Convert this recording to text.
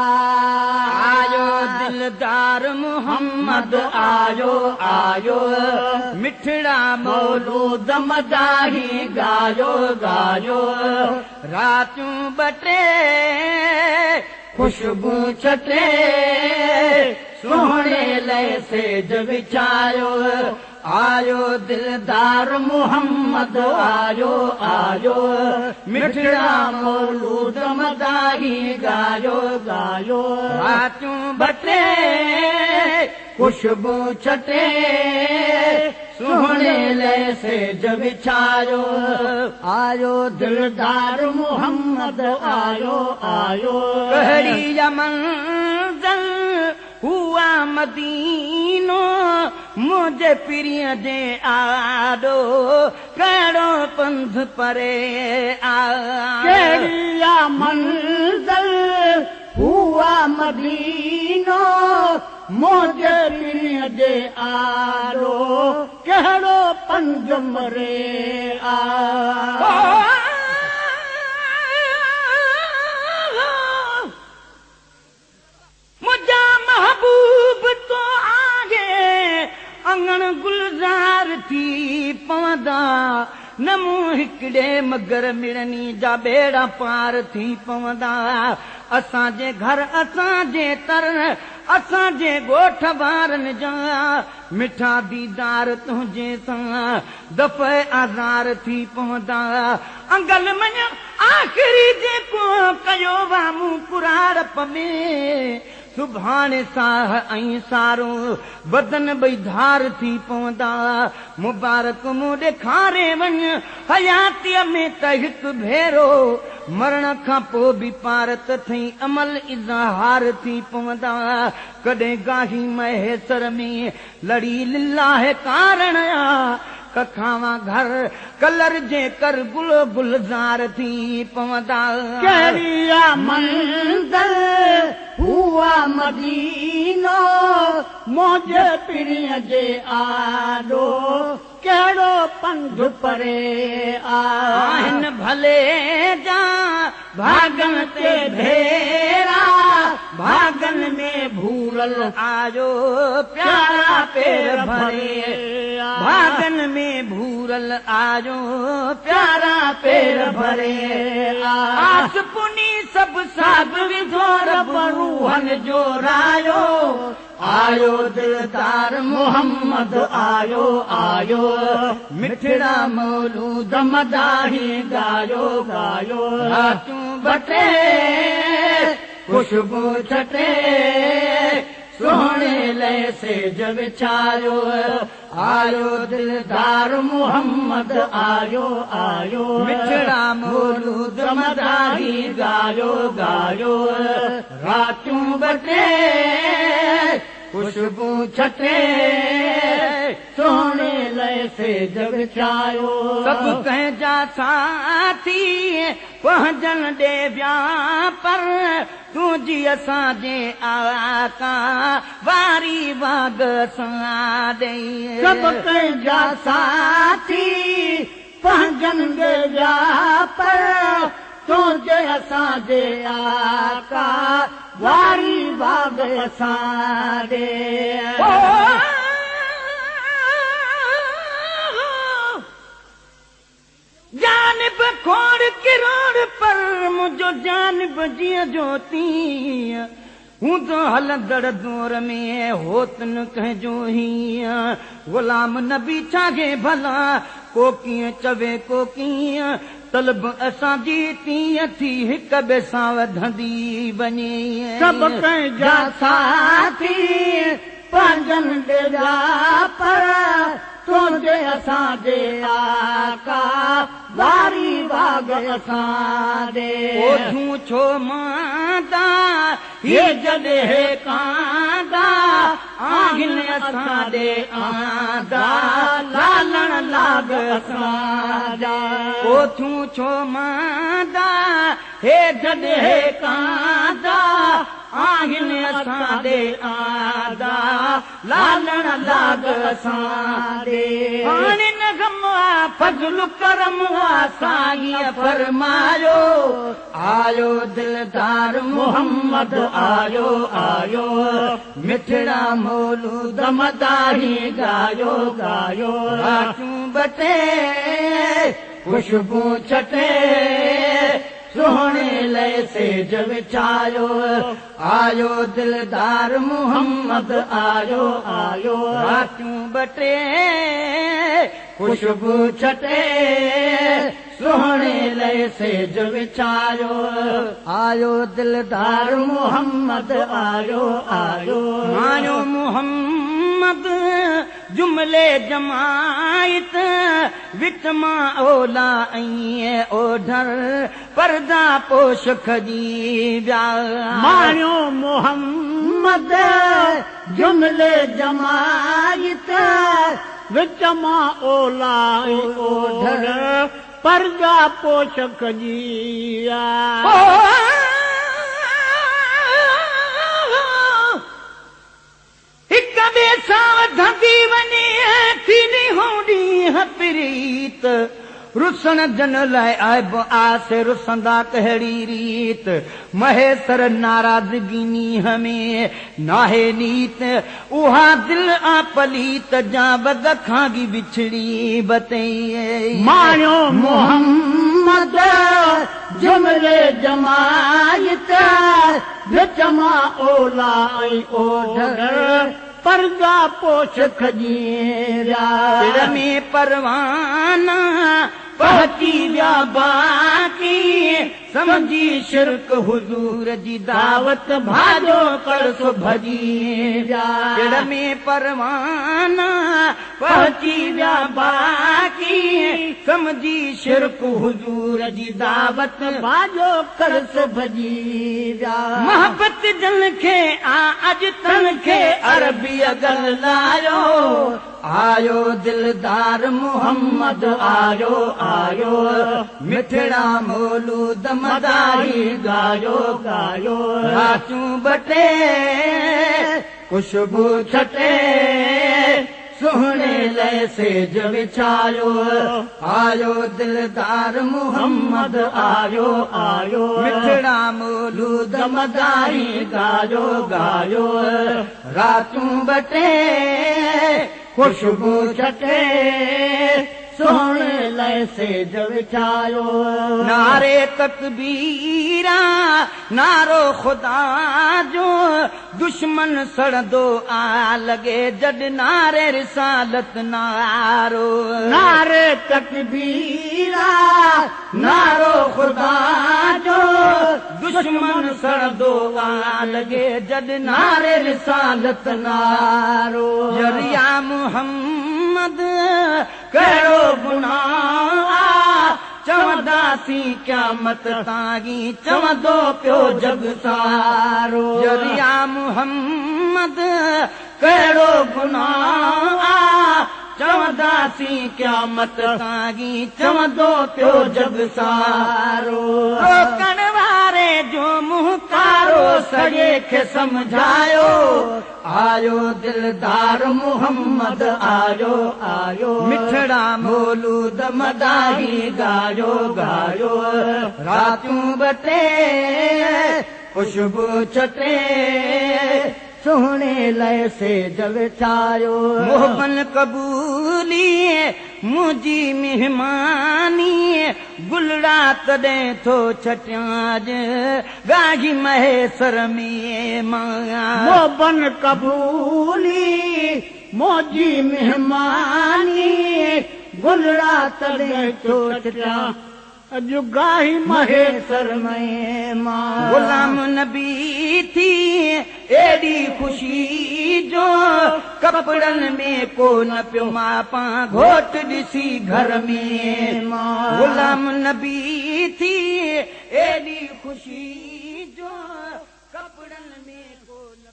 आयो दिलदार मोहम्मद आयो आयो मिठड़ा मौलूद मदाही गायो गायो रातूं बटे खुशबू छटे सोहणे लय सेज विछायो आयो दिलदार मोहम्मद आयो आयो मिठड़ा मौलूद मदाही गायो गायो रातूं बटे खुशबू छटे सोहणे लय सेज विछायो आयो दिलदार मोहम्मद आयो आयो कहिड़ी मंज़िल हुआ मदीनो मुझे पिरीअ जे आॾो कहिड़ो पंध परे कहिड़ी मंज़िल हुआ मदीनो मुझे पिरीअ जे आॾो कहिड़ो पंध मरे मुझा महबूब तो आगे अंगण गुलजार थी पवंदा नमू हिकिड़े मगर मिड़नी जा बेड़ा पार थी पवंदा असांजे घर असांजे तर असांजे ॻोठ वारनि जा मिठा दीदार तुंहिंजे सां दफ़े आज़ार थी पवंदा अंगल मञ आख़िरी जेको कयो वा मूं कुराड़प में सुभाणे साह ऐं सारो बदन ॿई धार थी पवंदा मुबारक मूं ॾेखारे वञ हयातीअ में त हिकु भेरो मरण खां पोइ बि पारत थई अमल इज़हार थी पवंदा कॾहिं गाही महेसर में लड़ी लिलाहे कारण कखावा घर कलर जे कर गुलो गुलजार थी पवंदा कहिड़ी मंज़िल हुआ मदीनो मुझे पिरीअ जे आॾो कहिड़ो पंध परे आहिनि भले जा भागन ते भेरा भागन में भूरल आयो प्यारा पेर भरे भागन में भूरल आयो प्यारा पेर भरे आस पुनी सब साध विधो रब रूहन जो रायो आयो दिलदार मोहम्मद आयो आयो मिठड़ा मौलूद मदाही गायो गायो रातूं बटे खुशबू छटे सोहणे लय सेज विछायो आयो दिलदार मोहम्मद आयो आयो मिठड़ा मौलूद मदाही गायो गायो रातूं बटे खुशबू छटे सोहणे लय सेज विछायो सभु कंहिंजा साथी पहुंचन ॾे विया पर तुंहिंजी असांजे आका वारी बाग सां ॾे सभु कंहिंजा साथी पहुंचन ॾे विया पर तुंहिंजे असांजे आका वारी बाग सां ॾे जानब खोड़ किरोड़ पर मुंहिंजो जानब जीअं ज्योति हूंदो हलंदड़ दौर में होत न कंहिंजो हीअं ग़ुलाम नबी छागे भला को कीअं चवे को कीअं तलब असांजी तीअं थी हिक ॿिए सां वधंदी वञे सभु कंहिंजा साथी पंहिंजनि ॾेजा पर तुंहिंजे असांजे आका वारी बाग असां ॾे ओठूं छो मांदा ये जॾहिं कांदा आहिनि असां ॾे आंदा लालण लाग असां जा ओठूं छो मांदा हे जॾहिं कांदा आहिनि असां ॾे आदा लालण लाग असां ॾे हाणे न गम आ फज़ल करम आ साईं फरमायो आयो दिलदार मोहम्मद आयो आयो मिठड़ा मौलूद मदाही गायो गायो रातूं बटे खुशबू छटे सोहणे लय सेज विछायो आयो दिलदार मोहम्मद आयो आयो रातूं बटे खुशबू छटे सोहणे लय सेज विछायो आयो दिलदार मोहम्मद आयो आयो आयो मोहम्मद जुमले जमायत विच मां ओला ऐं ओढर पर्दा पोश खजी विया माणियो मोहम्मद जुमले जमायत विच मां ओला ओढर पर्दा पोश खजी विया हिक ॿिए सां वधंदी वञे थींदी हूंदी प्रीत रुसण जन लाइ आइब आसे रुसंदा कहिड़ी रीत महेसर नाराज़गी नीह में नाहे नीत उहा दिल आ पलीत जा बग खांगी बिछड़ी बतई माणियो मोहम्मद जुमले जमायत विच मां ओला ऐं ओढर पर्दा पोश खजी विया में परवाना पहुची विया बाकी समझी शिरक हुजूर जी दावत भाॼो कड़स भॼी विया में परवाना पहुची विया बाकी समझी शिरक हुजूर जी दावत भाॼो कड़स भॼी विया मोहब्बत जन खे अॼु तन खे अरबी अगल लायो आयो दिलदार मोहम्मद आयो आयो मिठड़ा मौलूद मदाही गायो गायो रातूं बटे खुशबू छटे सोहणे लय सेज विछायो आयो दिलदार मोहम्मद आयो आयो मिठड़ा मौलूद मदाही गायो गायो रातूं बटे खुशबू छटे सोहणे लय सेज विछायो नारे तकबीरा नारो खुदा जो दुश्मन सड़दो आ लगे जड नारे रिसालत नारो नारे तकबीरा नारो खुदा जो दुश्मन सड़दो आ लगे जड नारे रिसालत नारो जरिया मोहम्मद कहिड़ो गुनाह चवंदासीं क़यामत ताईं चवंदो पियो जग सारो जरिया मोहम्मद कहिड़ो गुनाह चवंदासीं क़यामत ताईं चवंदो पियो जग सारो रोकण वारे जो मुंहुं कारो सॼे खे सम्झायो आयो दिलदार मोहम्मद आयो आयो मिठड़ा मौलूद मदाही गायो गायो रातूं बटे खुशबू छटे सोहणे लय सेज विछायो मोहबन कबूली मुंहिंजी मेहमानी गुलड़ा तॾहिं थो छटियां गाही महेसर में मोहबन कबूली मुंहिंजी मेहमानी गुलड़ा तॾहिं थो छटियां अॼु गाही महेसर में गुलाम नबी थी एॾी ख़ुशी जो कपड़नि में को न पियो मापा घोट ॾिसी घर में गुलाम नबी थी एॾी ख़ुशी जो कपड़नि में को न